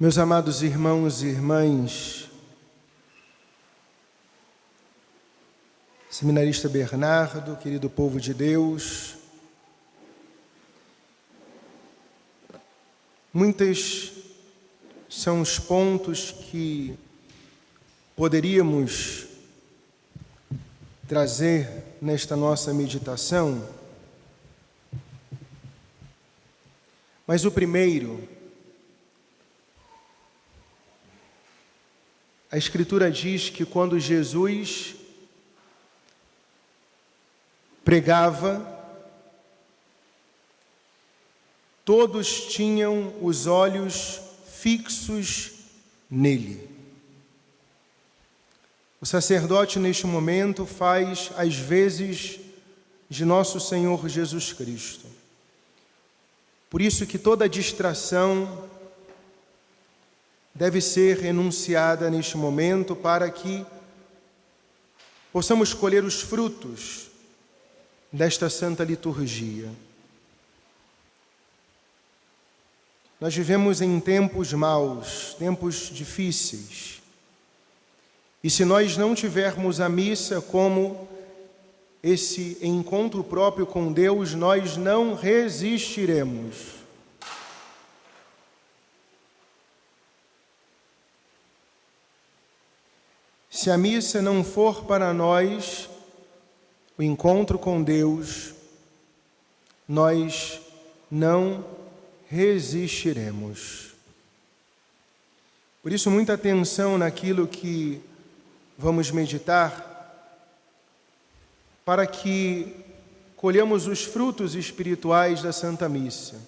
Meus amados irmãos e irmãs, seminarista Bernardo, querido povo de Deus, muitos são os pontos que poderíamos trazer nesta nossa meditação, mas o primeiro, a Escritura diz que quando Jesus pregava, todos tinham os olhos fixos nele. O sacerdote, neste momento, faz as vezes de nosso Senhor Jesus Cristo. Por isso que toda distração deve ser enunciada neste momento para que possamos colher os frutos desta santa liturgia. Nós vivemos em tempos maus, tempos difíceis. E se nós não tivermos a missa como esse encontro próprio com Deus, nós não resistiremos. Se a missa não for para nós o encontro com Deus, nós não resistiremos. Por isso, muita atenção naquilo que vamos meditar, para que colhamos os frutos espirituais da Santa Missa.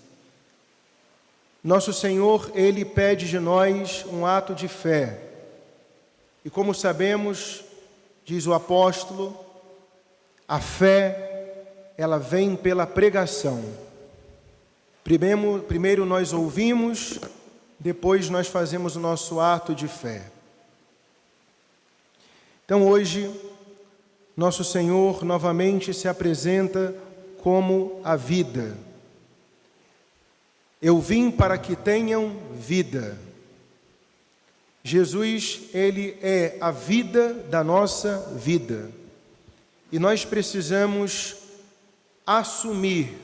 Nosso Senhor, Ele pede de nós um ato de fé. E como sabemos, diz o apóstolo, a fé, ela vem pela pregação. Primeiro nós ouvimos, depois nós fazemos o nosso ato de fé. Então hoje, nosso Senhor novamente se apresenta como a vida. Eu vim para que tenham vida. Jesus, Ele é a vida da nossa vida. E nós precisamos assumir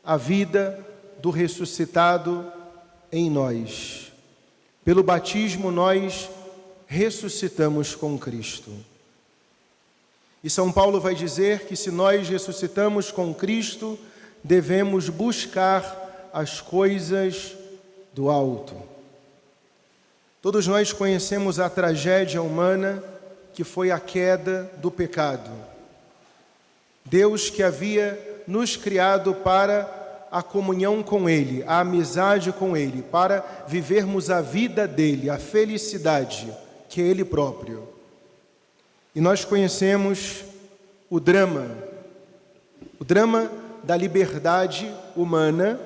a vida do ressuscitado em nós. Pelo batismo, nós ressuscitamos com Cristo. E São Paulo vai dizer que se nós ressuscitamos com Cristo, devemos buscar as coisas do alto. Todos nós conhecemos a tragédia humana que foi a queda do pecado. Deus que havia nos criado para a comunhão com Ele, a amizade com Ele, para vivermos a vida dEle, a felicidade que é Ele próprio. E nós conhecemos o drama da liberdade humana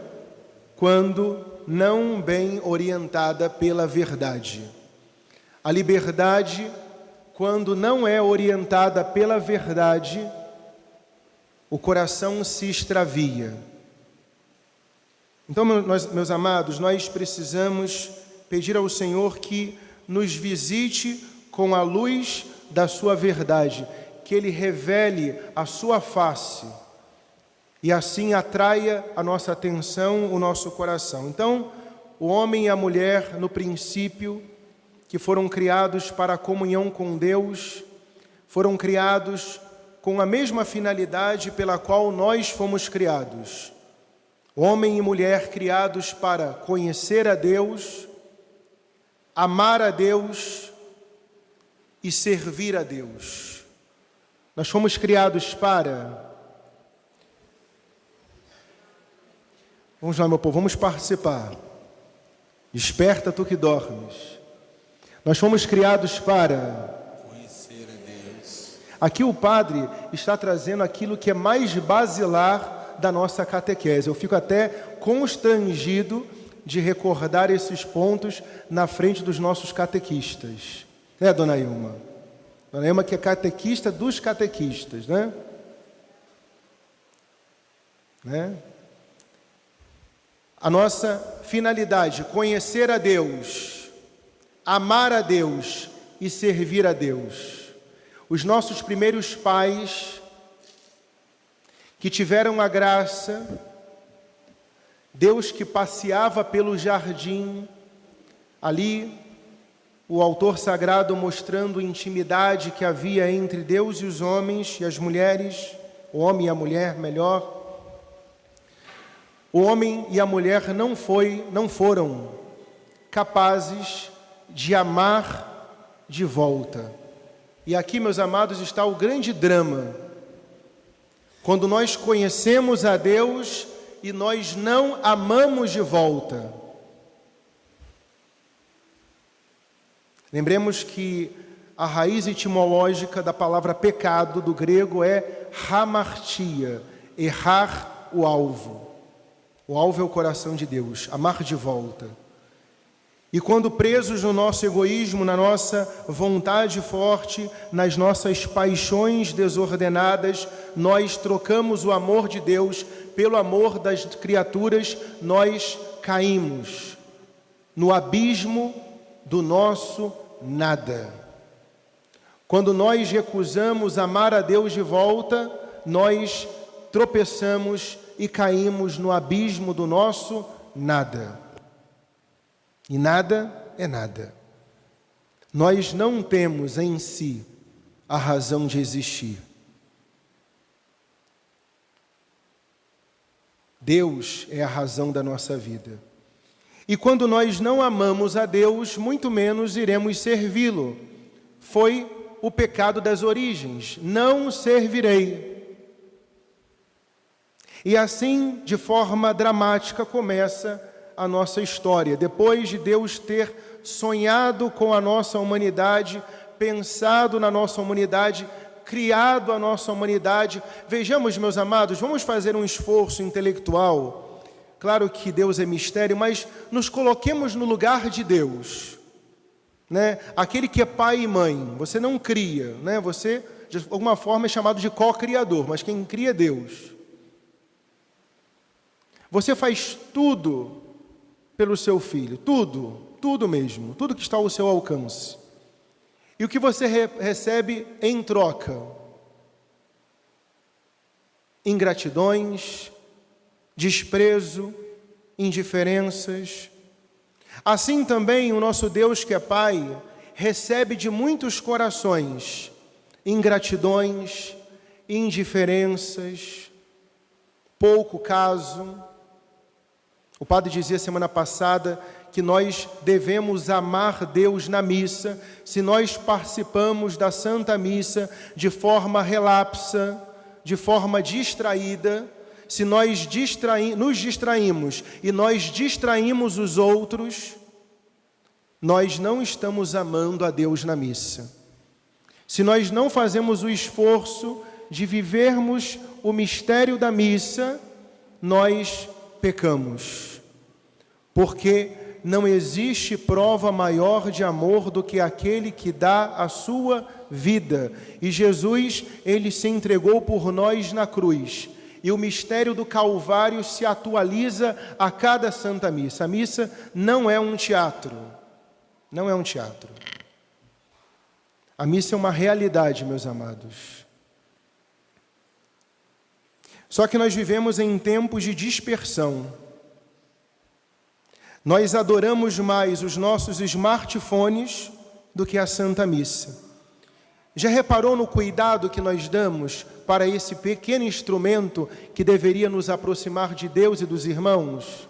quando não bem orientada pela verdade. A liberdade, quando não é orientada pela verdade, o coração se extravia. Então, meus amados, nós precisamos pedir ao Senhor que nos visite com a luz da sua verdade, que Ele revele a sua face e assim atraia a nossa atenção, o nosso coração. Então, o homem e a mulher, no princípio, que foram criados para a comunhão com Deus, foram criados com a mesma finalidade pela qual nós fomos criados. Homem e mulher criados para conhecer a Deus, amar a Deus e servir a Deus. Nós fomos criados para... Vamos lá, meu povo, vamos participar. Desperta tu que dormes. Nós fomos criados para conhecer a Deus. Aqui o padre está trazendo aquilo que é mais basilar da nossa catequese. Eu fico até constrangido de recordar esses pontos na frente dos nossos catequistas. Né, dona Ilma? Dona Ilma que é catequista dos catequistas, né? A nossa finalidade, conhecer a Deus, amar a Deus e servir a Deus. Os nossos primeiros pais, que tiveram a graça, Deus que passeava pelo jardim, ali o autor sagrado mostrando a intimidade que havia entre Deus e os homens e as mulheres, o homem e a mulher, melhor. O homem e a mulher não foram capazes de amar de volta. E aqui, meus amados, está o grande drama. Quando nós conhecemos a Deus e nós não amamos de volta. Lembremos que a raiz etimológica da palavra pecado do grego é hamartia, errar o alvo. O alvo é o coração de Deus, amar de volta. E quando presos no nosso egoísmo, na nossa vontade forte, nas nossas paixões desordenadas, nós trocamos o amor de Deus pelo amor das criaturas, nós caímos no abismo do nosso nada. Quando nós recusamos amar a Deus de volta, nós tropeçamos e caímos no abismo do nosso nada. E nada é nada. Nós não temos em si a razão de existir. Deus é a razão da nossa vida. E quando nós não amamos a Deus, muito menos iremos servi-lo. Foi o pecado das origens. Não servirei. E assim, de forma dramática, começa a nossa história. Depois de Deus ter sonhado com a nossa humanidade, pensado na nossa humanidade, criado a nossa humanidade. Vejamos, meus amados, vamos fazer um esforço intelectual. Claro que Deus é mistério, mas nos coloquemos no lugar de Deus, né? Aquele que é pai e mãe, você não cria, né? Você, de alguma forma, é chamado de co-criador, mas quem cria é Deus. Você faz tudo pelo seu filho, tudo mesmo, tudo que está ao seu alcance. E o que você recebe em troca? Ingratidões, desprezo, indiferenças. Assim também o nosso Deus, que é Pai, recebe de muitos corações ingratidões, indiferenças, pouco caso. O padre dizia semana passada que nós devemos amar Deus na missa, se nós participamos da Santa Missa de forma relapsa, de forma distraída, se nós nos distraímos e nós distraímos os outros, nós não estamos amando a Deus na missa. Se nós não fazemos o esforço de vivermos o mistério da missa, nós pecamos. Porque não existe prova maior de amor do que aquele que dá a sua vida. E Jesus, ele se entregou por nós na cruz. E o mistério do Calvário se atualiza a cada Santa Missa. A missa não é um teatro. Não é um teatro. A missa é uma realidade, meus amados. Só que nós vivemos em tempos de dispersão. Nós adoramos mais os nossos smartphones do que a Santa Missa. Já reparou no cuidado que nós damos para esse pequeno instrumento que deveria nos aproximar de Deus e dos irmãos?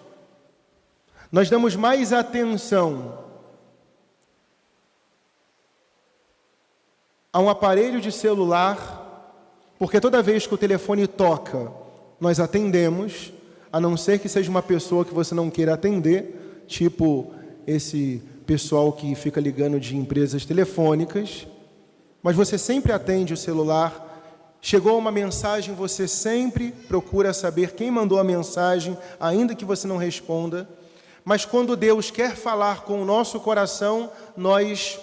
Nós damos mais atenção a um aparelho de celular, porque toda vez que o telefone toca, nós atendemos, a não ser que seja uma pessoa que você não queira atender, tipo esse pessoal que fica ligando de empresas telefônicas, mas você sempre atende o celular. Chegou uma mensagem, você sempre procura saber quem mandou a mensagem, ainda que você não responda. Mas quando Deus quer falar com o nosso coração, nós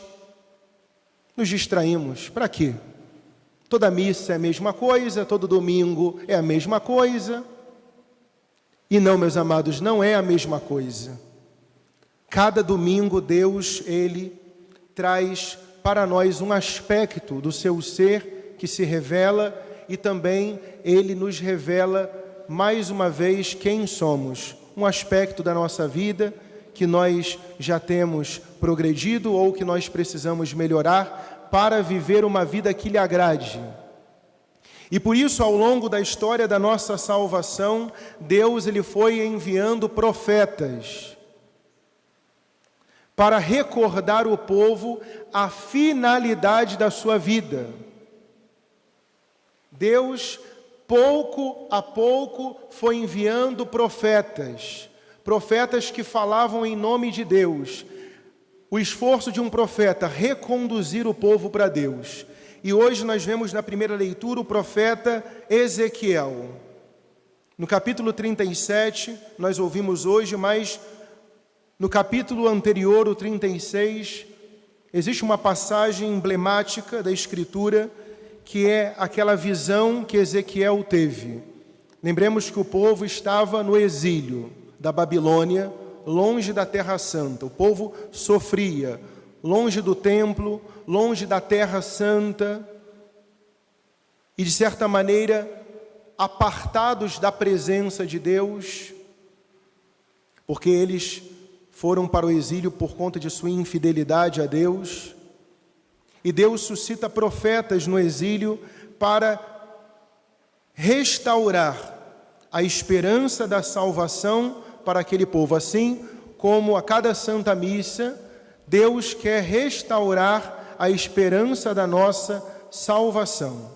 nos distraímos. Para quê? Toda missa é a mesma coisa, todo domingo é a mesma coisa. E não, meus amados, não é a mesma coisa. Cada domingo Deus, Ele traz para nós um aspecto do seu ser que se revela e também Ele nos revela mais uma vez quem somos. Um aspecto da nossa vida que nós já temos progredido ou que nós precisamos melhorar para viver uma vida que lhe agrade. E por isso, ao longo da história da nossa salvação, Deus ele foi enviando profetas para recordar o povo a finalidade da sua vida. Deus, pouco a pouco, foi enviando profetas que falavam em nome de Deus. O esforço de um profeta, reconduzir o povo para Deus. E hoje nós vemos na primeira leitura o profeta Ezequiel. No capítulo 37, nós ouvimos hoje, mas no capítulo anterior, o 36, existe uma passagem emblemática da Escritura, que é aquela visão que Ezequiel teve. Lembremos que o povo estava no exílio da Babilônia, longe da Terra Santa. O povo sofria, longe do templo, longe da Terra Santa, e de certa maneira, apartados da presença de Deus, porque eles foram para o exílio por conta de sua infidelidade a Deus. E Deus suscita profetas no exílio para restaurar a esperança da salvação para aquele povo. Assim como a cada Santa Missa, Deus quer restaurar a esperança da nossa salvação.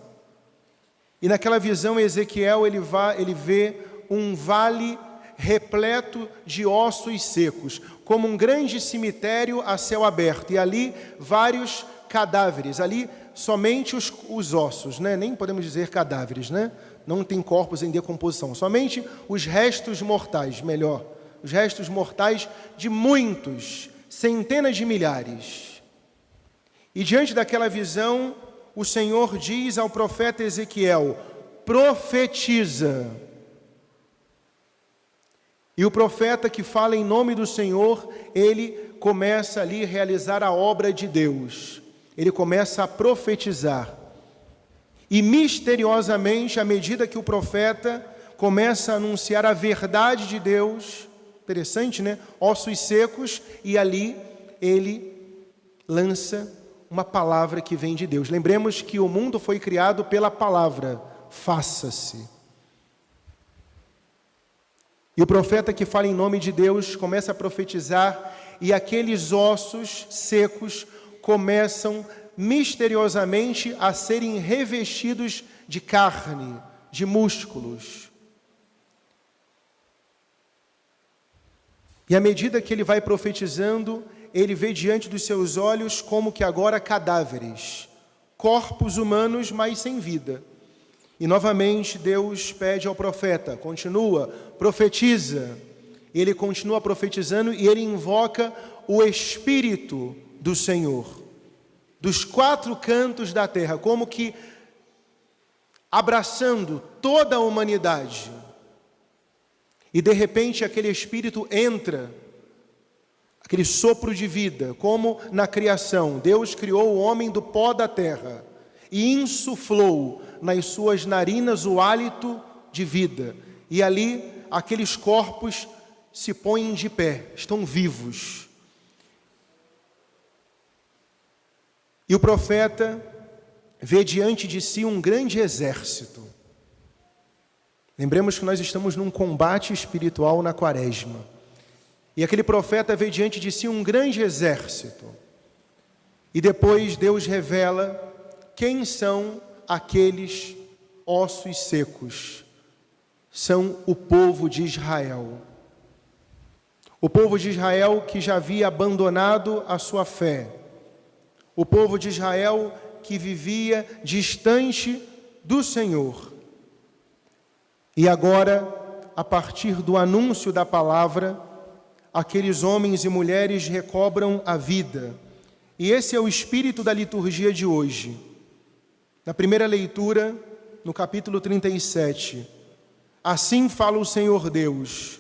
E naquela visão, Ezequiel ele vê um vale repleto de ossos secos, como um grande cemitério a céu aberto, e ali vários cadáveres, ali somente os ossos, né? Nem podemos dizer cadáveres, né? Não tem corpos em decomposição, somente os restos mortais, melhor, os restos mortais de muitos, centenas de milhares. E diante daquela visão, o Senhor diz ao profeta Ezequiel: profetiza. E o profeta que fala em nome do Senhor, ele começa ali a realizar a obra de Deus. Ele começa a profetizar. E misteriosamente, à medida que o profeta começa a anunciar a verdade de Deus, interessante, né? Ossos secos, e ali ele lança uma palavra que vem de Deus. Lembremos que o mundo foi criado pela palavra, faça-se. E o profeta que fala em nome de Deus começa a profetizar, e aqueles ossos secos começam misteriosamente a serem revestidos de carne, de músculos. E à medida que ele vai profetizando, ele vê diante dos seus olhos como que agora cadáveres, corpos humanos, mas sem vida. E novamente Deus pede ao profeta, continua, profetiza. E ele continua profetizando e ele invoca o Espírito do Senhor, dos quatro cantos da terra, como que abraçando toda a humanidade. E de repente aquele Espírito entra, aquele sopro de vida, como na criação. Deus criou o homem do pó da terra e insuflou nas suas narinas o hálito de vida. E ali aqueles corpos se põem de pé, estão vivos. E o profeta vê diante de si um grande exército. Lembremos que nós estamos num combate espiritual na Quaresma. E aquele profeta vê diante de si um grande exército. E depois Deus revela quem são aqueles ossos secos. São o povo de Israel. O povo de Israel que já havia abandonado a sua fé. O povo de Israel que vivia distante do Senhor. E agora, a partir do anúncio da palavra, aqueles homens e mulheres recobram a vida. E esse é o espírito da liturgia de hoje. Na primeira leitura, no capítulo 37, Assim fala o Senhor Deus: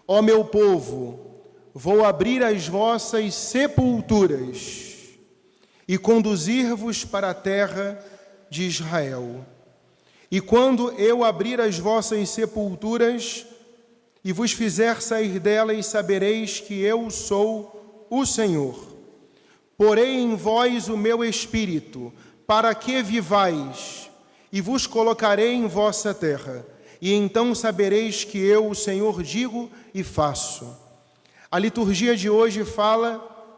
ó meu povo, vou abrir as vossas sepulturas e conduzir-vos para a terra de Israel. E quando eu abrir as vossas sepulturas e vos fizer sair delas, sabereis que eu sou o Senhor. Porei em vós o meu espírito, para que vivais, e vos colocarei em vossa terra. E então sabereis que eu, o Senhor, digo e faço. A liturgia de hoje fala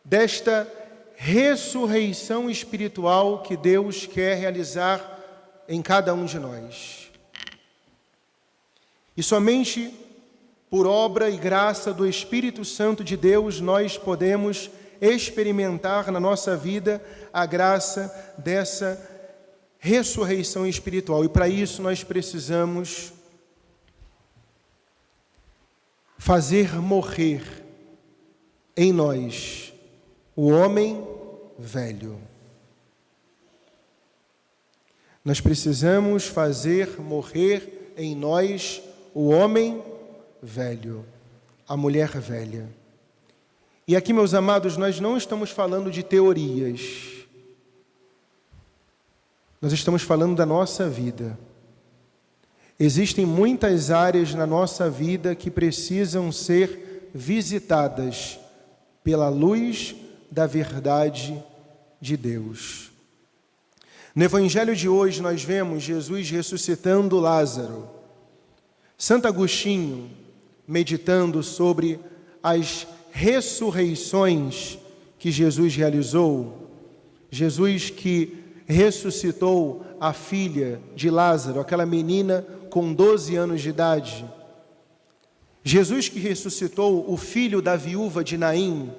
desta ressurreição espiritual que Deus quer realizar em cada um de nós. E somente por obra e graça do Espírito Santo de Deus nós podemos experimentar na nossa vida a graça dessa ressurreição espiritual. E para isso nós precisamos fazer morrer em nós o homem velho. Nós precisamos fazer morrer em nós o homem velho, a mulher velha. E aqui, meus amados, nós não estamos falando de teorias. Nós estamos falando da nossa vida. Existem muitas áreas na nossa vida que precisam ser visitadas pela luz da verdade de Deus. No Evangelho de hoje nós vemos Jesus ressuscitando Lázaro. Santo Agostinho, meditando sobre as ressurreições que Jesus realizou, Jesus que ressuscitou a filha de Lázaro, aquela menina com 12 anos de idade, Jesus que ressuscitou o filho da viúva de Naim,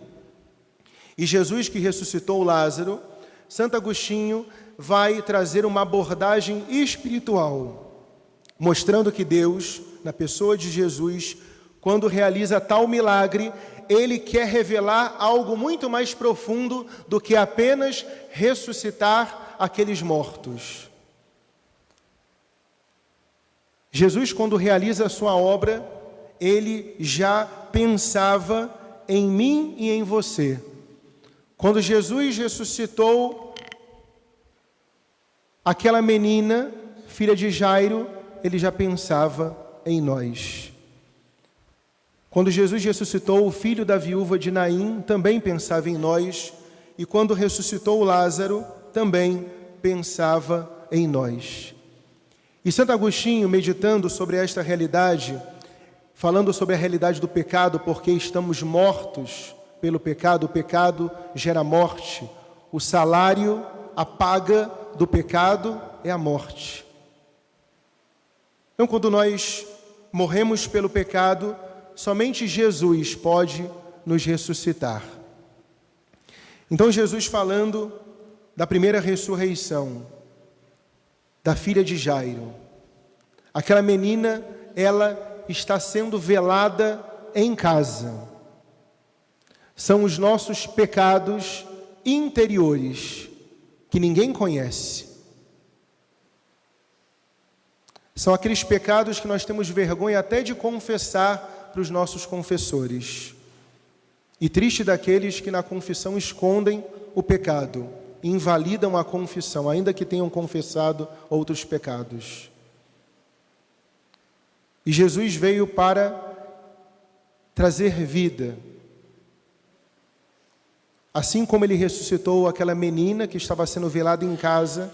e Jesus que ressuscitou Lázaro, Santo Agostinho vai trazer uma abordagem espiritual, mostrando que Deus, na pessoa de Jesus, quando realiza tal milagre, Ele quer revelar algo muito mais profundo do que apenas ressuscitar aqueles mortos. Jesus, quando realiza a sua obra, Ele já pensava em mim e em você. Quando Jesus ressuscitou aquela menina, filha de Jairo, Ele já pensava em nós. Quando Jesus ressuscitou o filho da viúva de Naim, também pensava em nós. E quando ressuscitou Lázaro, também pensava em nós. E Santo Agostinho, meditando sobre esta realidade, falando sobre a realidade do pecado, porque estamos mortos pelo pecado, o pecado gera morte. O salário, a paga do pecado é a morte. Então, quando nós morremos pelo pecado, somente Jesus pode nos ressuscitar. Então, Jesus falando da primeira ressurreição, da filha de Jairo. Aquela menina, ela está sendo velada em casa. São os nossos pecados interiores, que ninguém conhece. São aqueles pecados que nós temos vergonha até de confessar para os nossos confessores. E triste daqueles que na confissão escondem o pecado, invalidam a confissão, ainda que tenham confessado outros pecados. E Jesus veio para trazer vida. Assim como Ele ressuscitou aquela menina que estava sendo velada em casa,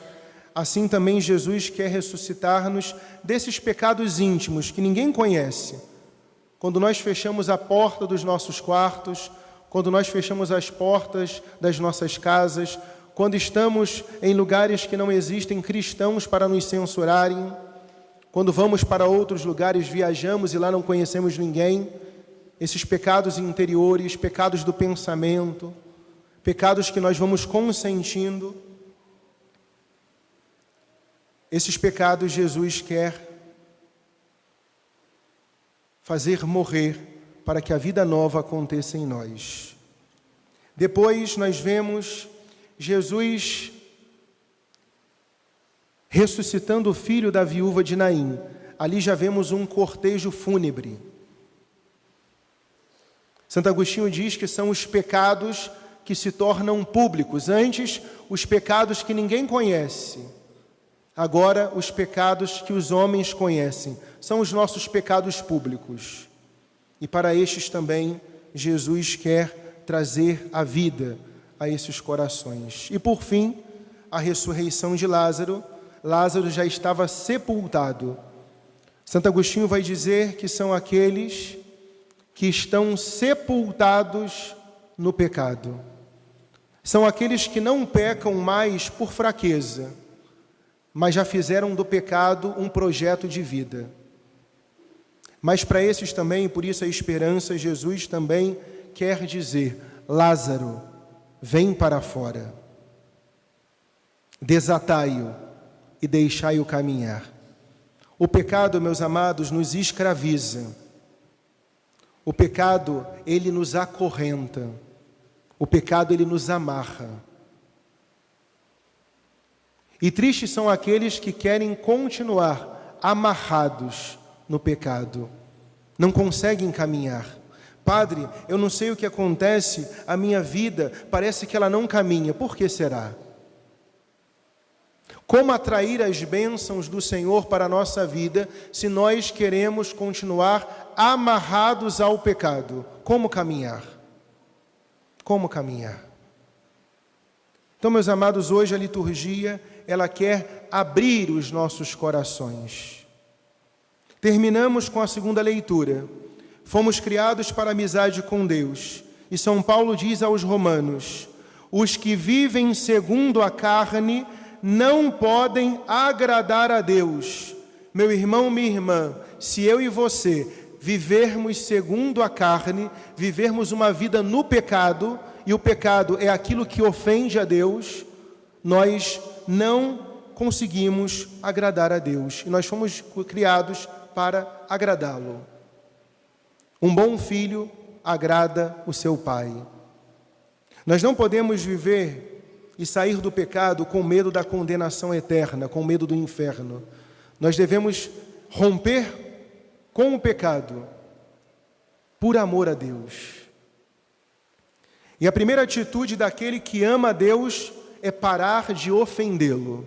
assim também Jesus quer ressuscitar-nos desses pecados íntimos que ninguém conhece. Quando nós fechamos a porta dos nossos quartos, quando nós fechamos as portas das nossas casas, quando estamos em lugares que não existem cristãos para nos censurarem, quando vamos para outros lugares, viajamos e lá não conhecemos ninguém, esses pecados interiores, pecados do pensamento, pecados que nós vamos consentindo, esses pecados Jesus quer fazer morrer para que a vida nova aconteça em nós. Depois nós vemos Jesus ressuscitando o filho da viúva de Naim. ali já vemos um cortejo fúnebre. Santo Agostinho diz que são os pecados que se tornam públicos. Antes, os pecados que ninguém conhece. Agora, os pecados que os homens conhecem. São os nossos pecados públicos. E para estes também, Jesus quer trazer a vida a esses corações. E por fim, a ressurreição de Lázaro. Lázaro já estava sepultado. Santo Agostinho vai dizer que são aqueles que estão sepultados no pecado. São aqueles que não pecam mais por fraqueza, mas já fizeram do pecado um projeto de vida. Mas para esses também, por isso a esperança, Jesus também quer dizer: Lázaro, vem para fora. Desatai-o e deixai-o caminhar. O pecado, meus amados, nos escraviza. O pecado, ele nos acorrenta. O pecado, ele nos amarra. E tristes são aqueles que querem continuar amarrados no pecado. Não conseguem caminhar. Padre, eu não sei o que acontece, a minha vida parece que ela não caminha. Por que será? Como atrair as bênçãos do Senhor para a nossa vida se nós queremos continuar amarrados ao pecado? Como caminhar? Como caminhar? Então, meus amados, hoje a liturgia, ela quer abrir os nossos corações. Terminamos com a segunda leitura. Fomos criados para a amizade com Deus. E São Paulo diz aos Romanos: os que vivem segundo a carne não podem agradar a Deus. Meu irmão, minha irmã, se eu e você vivermos segundo a carne, vivermos uma vida no pecado, e o pecado é aquilo que ofende a Deus, nós não conseguimos agradar a Deus. E nós fomos criados para agradá-lo. Um bom filho agrada o seu pai. Nós não podemos viver e sair do pecado com medo da condenação eterna, com medo do inferno. Nós devemos romper com o pecado por amor a Deus. E a primeira atitude daquele que ama a Deus é parar de ofendê-lo.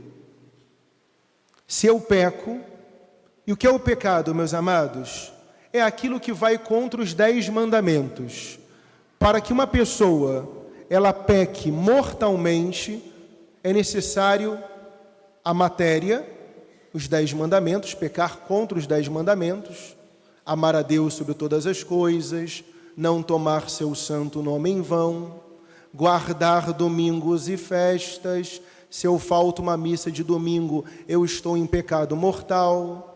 Se eu peco, e o que é o pecado, meus amados? É aquilo que vai contra os 10 mandamentos. Para que uma pessoa ela peque mortalmente, é necessário a matéria, os 10 mandamentos, pecar contra os 10 mandamentos, amar a Deus sobre todas as coisas, não tomar seu santo nome em vão, guardar domingos e festas. Se eu falto uma missa de domingo, eu estou em pecado mortal.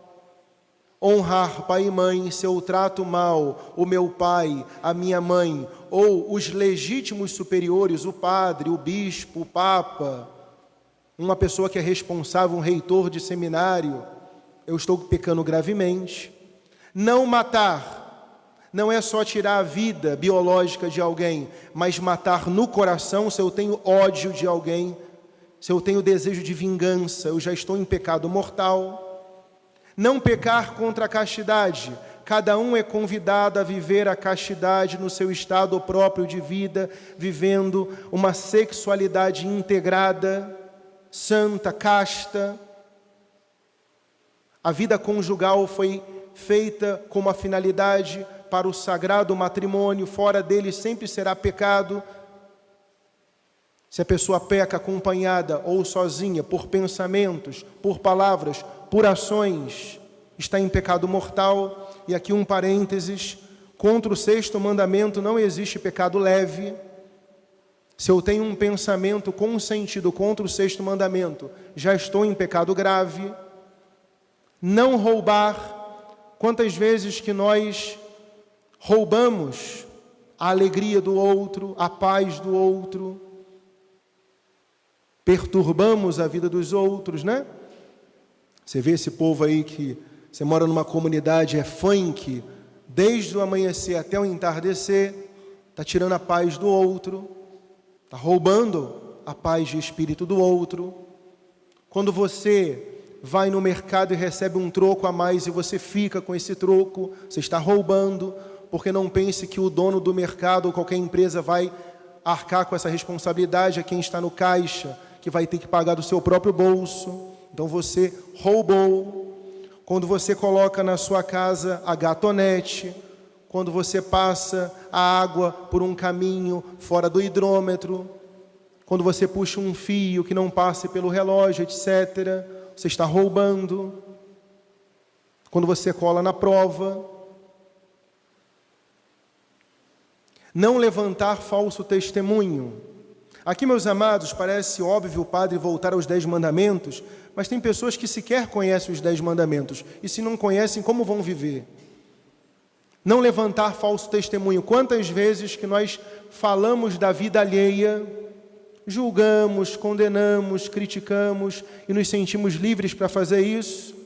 Honrar pai e mãe. Se eu trato mal o meu pai, a minha mãe, ou os legítimos superiores, o padre, o bispo, o papa, uma pessoa que é responsável, um reitor de seminário, eu estou pecando gravemente. Não matar. Não é só tirar a vida biológica de alguém, mas matar no coração. Se eu tenho ódio de alguém, se eu tenho desejo de vingança, eu já estou em pecado mortal. Não pecar contra a castidade. Cada um é convidado a viver a castidade no seu estado próprio de vida, vivendo uma sexualidade integrada, santa, casta. A vida conjugal foi feita com uma finalidade para o sagrado matrimônio, fora dele sempre será pecado. Se a pessoa peca acompanhada ou sozinha, por pensamentos, por palavras, por ações, está em pecado mortal. E aqui um parênteses: contra o 6º mandamento não existe pecado leve. Se eu tenho um pensamento consentido contra o 6º mandamento, já estou em pecado grave. Não roubar. Quantas vezes que nós roubamos a alegria do outro, a paz do outro, perturbamos a vida dos outros, né? Você vê esse povo aí que você mora numa comunidade, é funk, desde o amanhecer até o entardecer, está tirando a paz do outro, está roubando a paz de espírito do outro. Quando você vai no mercado e recebe um troco a mais e você fica com esse troco, você está roubando, porque não pense que o dono do mercado ou qualquer empresa vai arcar com essa responsabilidade, é quem está no caixa, que vai ter que pagar do seu próprio bolso. Então você roubou. Quando você coloca na sua casa a gatonete, quando você passa a água por um caminho fora do hidrômetro, quando você puxa um fio que não passe pelo relógio, etc., você está roubando. Quando você cola na prova. Não levantar falso testemunho. Aqui, meus amados, parece óbvio o padre voltar aos 10 mandamentos, mas tem pessoas que sequer conhecem os 10 mandamentos, e se não conhecem, como vão viver? Não levantar falso testemunho. Quantas vezes que nós falamos da vida alheia, julgamos, condenamos, criticamos, e nos sentimos livres para fazer isso?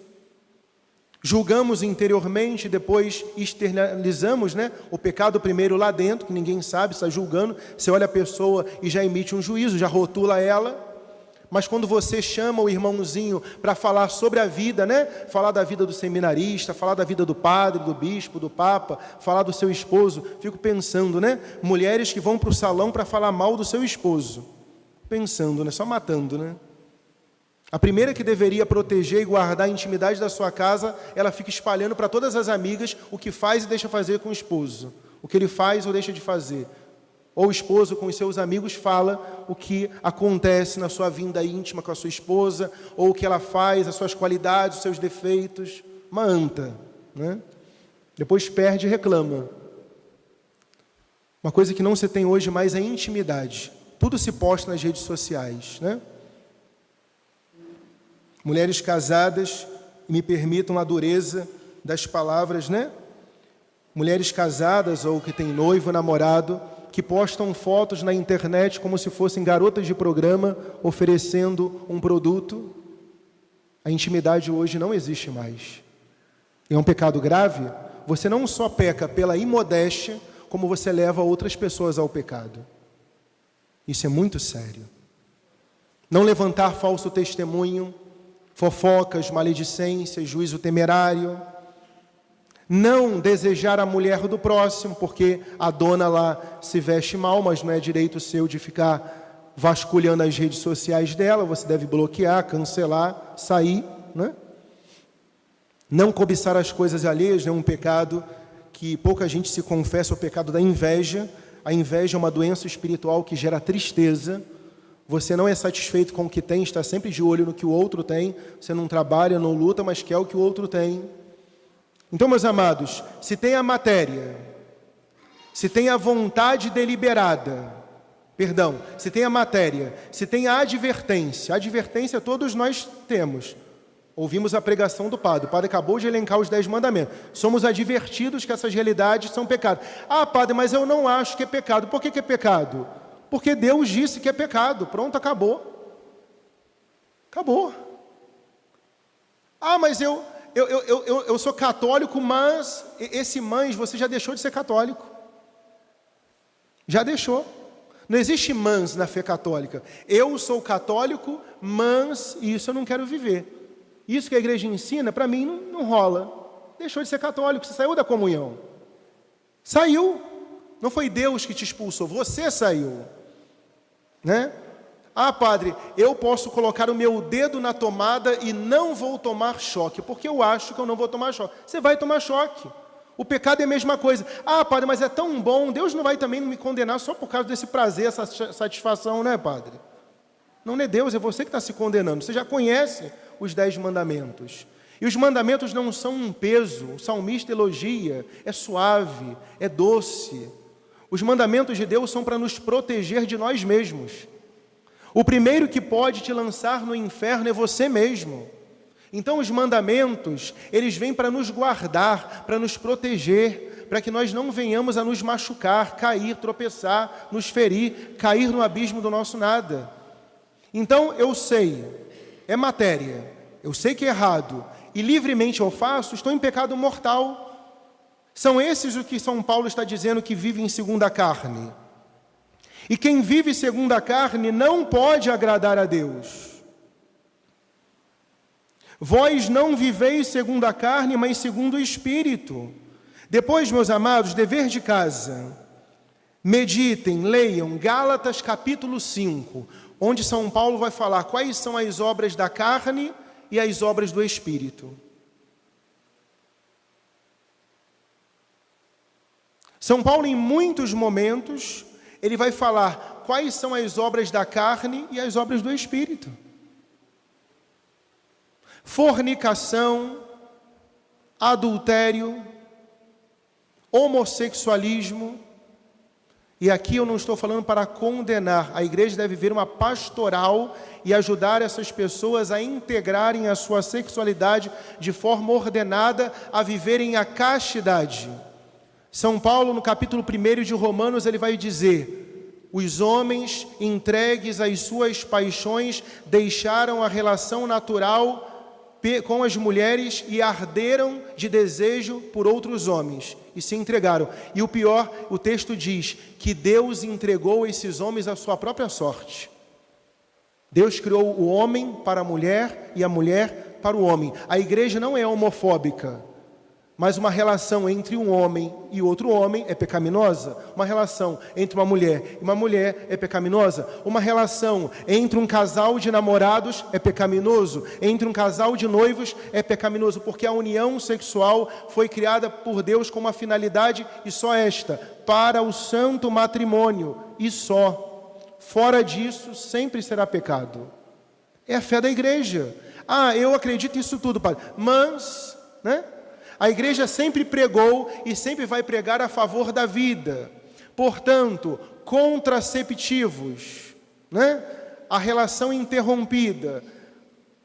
Julgamos interiormente, depois externalizamos, o pecado primeiro lá dentro, que ninguém sabe, está julgando. Você olha a pessoa e já emite um juízo, já rotula ela. Mas quando você chama o irmãozinho para falar sobre a vida, falar da vida do seminarista, falar da vida do padre, do bispo, do papa, falar do seu esposo, fico pensando, mulheres que vão para o salão para falar mal do seu esposo. Pensando, só matando, A primeira que deveria proteger e guardar a intimidade da sua casa, ela fica espalhando para todas as amigas o que faz e deixa fazer com o esposo. O que ele faz ou deixa de fazer. Ou o esposo com os seus amigos fala o que acontece na sua vida íntima com a sua esposa, ou o que ela faz, as suas qualidades, os seus defeitos. Uma anta, Depois perde e reclama. Uma coisa que não se tem hoje mais é intimidade. Tudo se posta nas redes sociais, Mulheres casadas, me permitam a dureza das palavras, Mulheres casadas ou que têm noivo, namorado, que postam fotos na internet como se fossem garotas de programa oferecendo um produto. A intimidade hoje não existe mais. É um pecado grave. Você não só peca pela imodéstia, como você leva outras pessoas ao pecado. Isso é muito sério. Não levantar falso testemunho, fofocas, maledicências, juízo temerário. Não desejar a mulher do próximo, porque a dona lá se veste mal, mas não é direito seu de ficar vasculhando as redes sociais dela. Você deve bloquear, cancelar, sair, Não cobiçar as coisas alheias, um pecado que pouca gente se confessa, o pecado da inveja. A inveja é uma doença espiritual que gera tristeza. Você não é satisfeito com o que tem, está sempre de olho no que o outro tem. Você não trabalha, não luta, mas quer o que o outro tem. Então, meus amados, se tem a matéria, se tem a vontade deliberada, se tem a matéria, se tem a advertência todos nós temos. Ouvimos a pregação do padre, o padre acabou de elencar os 10 mandamentos. Somos advertidos que essas realidades são pecado. Ah, padre, mas eu não acho que é pecado. Por que é pecado? Porque Deus disse que é pecado. Pronto, acabou. Acabou. Ah, mas eu sou católico, mas você já deixou de ser católico. Já deixou. Não existe mas na fé católica. Eu sou católico, mas isso eu não quero viver. Isso que a igreja ensina, para mim, não rola. Deixou de ser católico, você saiu da comunhão. Saiu. Não foi Deus que te expulsou, você saiu. Ah, padre, eu posso colocar o meu dedo na tomada e não vou tomar choque, porque eu acho que eu não vou tomar choque. Você vai tomar choque. O pecado é a mesma coisa. Ah, padre, mas é tão bom, Deus não vai também me condenar só por causa desse prazer, essa satisfação, padre? Não é Deus, é você que está se condenando. Você já conhece os 10 mandamentos. E os mandamentos não são um peso. O salmista elogia, é suave, é doce. Os mandamentos de Deus são para nos proteger de nós mesmos. O primeiro que pode te lançar no inferno é você mesmo. Então os mandamentos, eles vêm para nos guardar, para nos proteger, para que nós não venhamos a nos machucar, cair, tropeçar, nos ferir, cair no abismo do nosso nada. Então eu sei, é matéria, eu sei que é errado, e livremente eu faço, estou em pecado mortal. São esses o que São Paulo está dizendo que vivem segundo a carne. E quem vive segundo a carne não pode agradar a Deus. Vós não viveis segundo a carne, mas segundo o Espírito. Depois, meus amados, dever de casa. Meditem, leiam Gálatas capítulo 5, onde São Paulo vai falar quais são as obras da carne e as obras do Espírito. São Paulo, em muitos momentos, ele vai falar quais são as obras da carne e as obras do Espírito. Fornicação, adultério, homossexualismo. E aqui eu não estou falando para condenar. A igreja deve ver uma pastoral e ajudar essas pessoas a integrarem a sua sexualidade de forma ordenada, a viverem a castidade. São Paulo, no capítulo 1 de Romanos, ele vai dizer: os homens, entregues às suas paixões, deixaram a relação natural com as mulheres e arderam de desejo por outros homens e se entregaram. E o pior, o texto diz que Deus entregou esses homens à sua própria sorte. Deus criou o homem para a mulher e a mulher para o homem. A igreja não é homofóbica, mas uma relação entre um homem e outro homem é pecaminosa. Uma relação entre uma mulher e uma mulher é pecaminosa. Uma relação entre um casal de namorados é pecaminoso. Entre um casal de noivos é pecaminoso, porque a união sexual foi criada por Deus com uma finalidade e só esta: para o santo matrimônio e só. Fora disso, sempre será pecado. É a fé da igreja. Eu acredito nisso tudo, padre. Mas, a igreja sempre pregou e sempre vai pregar a favor da vida. Portanto, contraceptivos, a relação interrompida,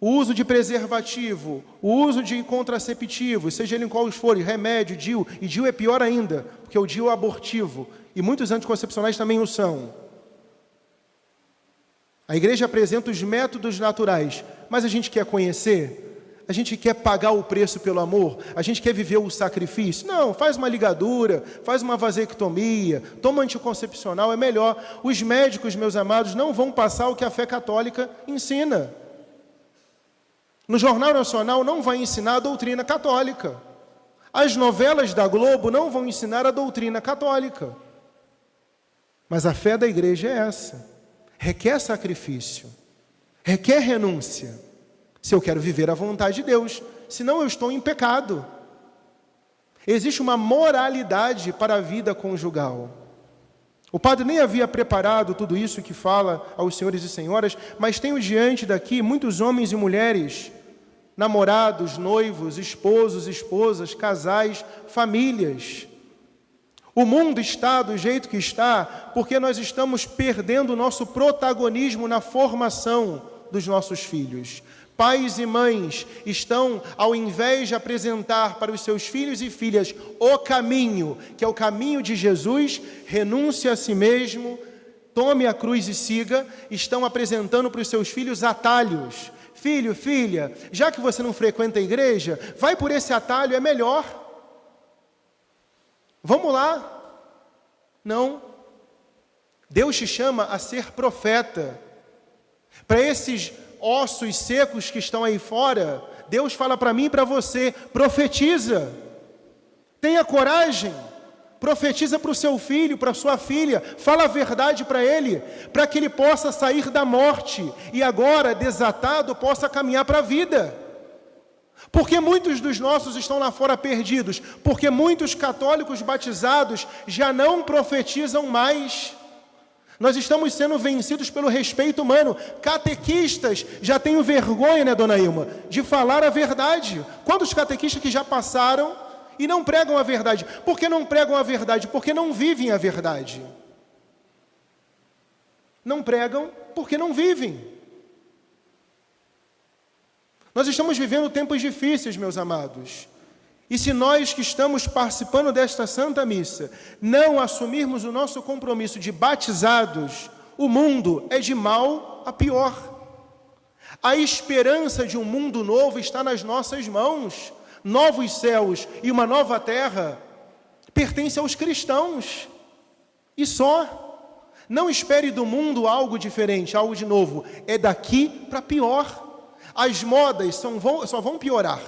o uso de preservativo, o uso de contraceptivos, seja ele em quais forem, remédio, DIU, e DIU é pior ainda, porque o DIU é abortivo, e muitos anticoncepcionais também o são. A igreja apresenta os métodos naturais, mas a gente quer conhecer? A gente quer pagar o preço pelo amor? A gente quer viver o sacrifício? Não, faz uma ligadura, faz uma vasectomia, toma anticoncepcional, é melhor. Os médicos, meus amados, não vão passar o que a fé católica ensina. No Jornal Nacional não vai ensinar a doutrina católica. As novelas da Globo não vão ensinar a doutrina católica. Mas a fé da igreja é essa. Requer sacrifício, requer renúncia, se eu quero viver a vontade de Deus, senão eu estou em pecado. Existe uma moralidade para a vida conjugal. O padre nem havia preparado tudo isso que fala aos senhores e senhoras, mas tenho diante daqui muitos homens e mulheres, namorados, noivos, esposos, esposas, casais, famílias. O mundo está do jeito que está porque nós estamos perdendo o nosso protagonismo na formação dos nossos filhos. Pais e mães estão, ao invés de apresentar para os seus filhos e filhas o caminho, que é o caminho de Jesus, renúncia a si mesmo, tome a cruz e siga, estão apresentando para os seus filhos atalhos. Filho, filha, já que você não frequenta a igreja, vai por esse atalho, é melhor. Vamos lá. Não. Deus te chama a ser profeta. Para esses ossos secos que estão aí fora, Deus fala para mim e para você: profetiza. Tenha coragem. Profetiza para o seu filho, para a sua filha. Fala a verdade para ele, para que ele possa sair da morte e agora, desatado, possa caminhar para a vida. Porque muitos dos nossos estão lá fora perdidos? Porque muitos católicos batizados já não profetizam mais. Nós estamos sendo vencidos pelo respeito humano. Catequistas já têm vergonha, dona Ilma, de falar a verdade. Quantos catequistas que já passaram e não pregam a verdade? Por que não pregam a verdade? Porque não vivem a verdade. Não pregam porque não vivem. Nós estamos vivendo tempos difíceis, meus amados. E se nós que estamos participando desta Santa Missa não assumirmos o nosso compromisso de batizados, o mundo é de mal a pior. A esperança de um mundo novo está nas nossas mãos. Novos céus e uma nova terra pertence aos cristãos. E só. Não espere do mundo algo diferente, algo de novo. É daqui para pior. As modas só vão piorar.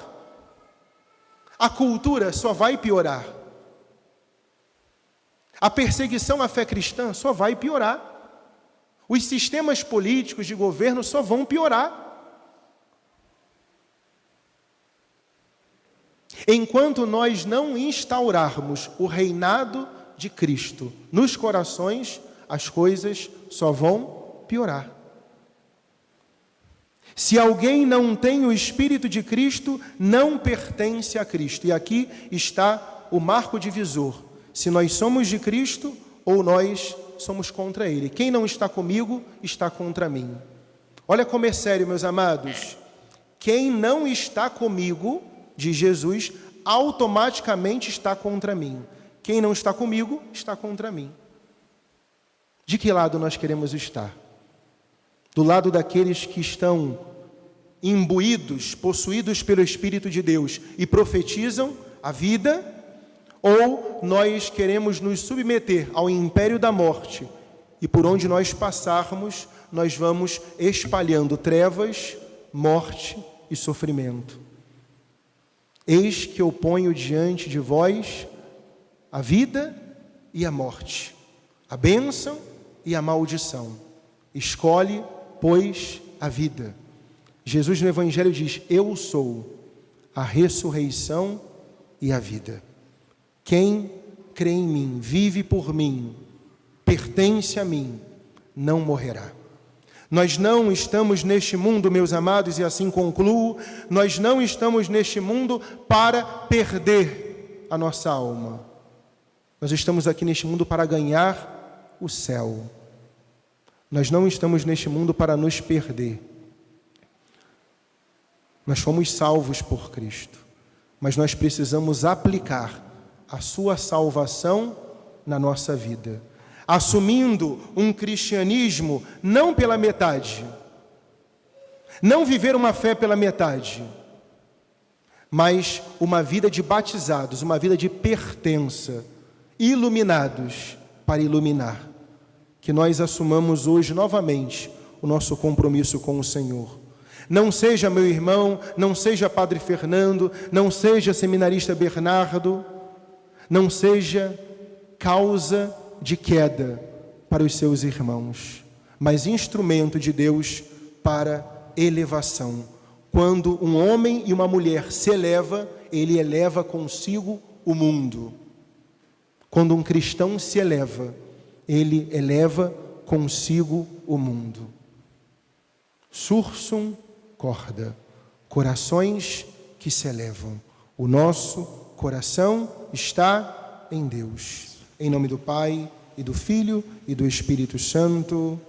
A cultura só vai piorar. A perseguição à fé cristã só vai piorar. Os sistemas políticos de governo só vão piorar. Enquanto nós não instaurarmos o reinado de Cristo nos corações, as coisas só vão piorar. Se alguém não tem o Espírito de Cristo, não pertence a Cristo. E aqui está o marco divisor. Se nós somos de Cristo ou nós somos contra Ele. Quem não está comigo, está contra mim. Olha como é sério, meus amados. Quem não está comigo, diz Jesus, automaticamente está contra mim. Quem não está comigo, está contra mim. De que lado nós queremos estar? Do lado daqueles que estão imbuídos, possuídos pelo Espírito de Deus e profetizam a vida, ou nós queremos nos submeter ao império da morte e por onde nós passarmos, nós vamos espalhando trevas, morte e sofrimento. Eis que eu ponho diante de vós a vida e a morte, a bênção e a maldição. Escolhe, pois, a vida. Jesus no Evangelho diz: eu sou a ressurreição e a vida. Quem crê em mim, vive por mim, pertence a mim, não morrerá. Nós não estamos neste mundo, meus amados, e assim concluo, nós não estamos neste mundo para perder a nossa alma. Nós estamos aqui neste mundo para ganhar o céu. Nós não estamos neste mundo para nos perder. Nós fomos salvos por Cristo, mas nós precisamos aplicar a sua salvação na nossa vida, assumindo um cristianismo não pela metade, não viver uma fé pela metade, mas uma vida de batizados, uma vida de pertença, iluminados para iluminar. Que nós assumamos hoje novamente o nosso compromisso com o Senhor. Não seja meu irmão, não seja Padre Fernando, não seja seminarista Bernardo, não seja causa de queda para os seus irmãos, mas instrumento de Deus para elevação. Quando um homem e uma mulher se eleva, ele eleva consigo o mundo. Quando um cristão se eleva, ele eleva consigo o mundo. Sursum corda, corações que se elevam. O nosso coração está em Deus. Em nome do Pai, e do Filho, e do Espírito Santo.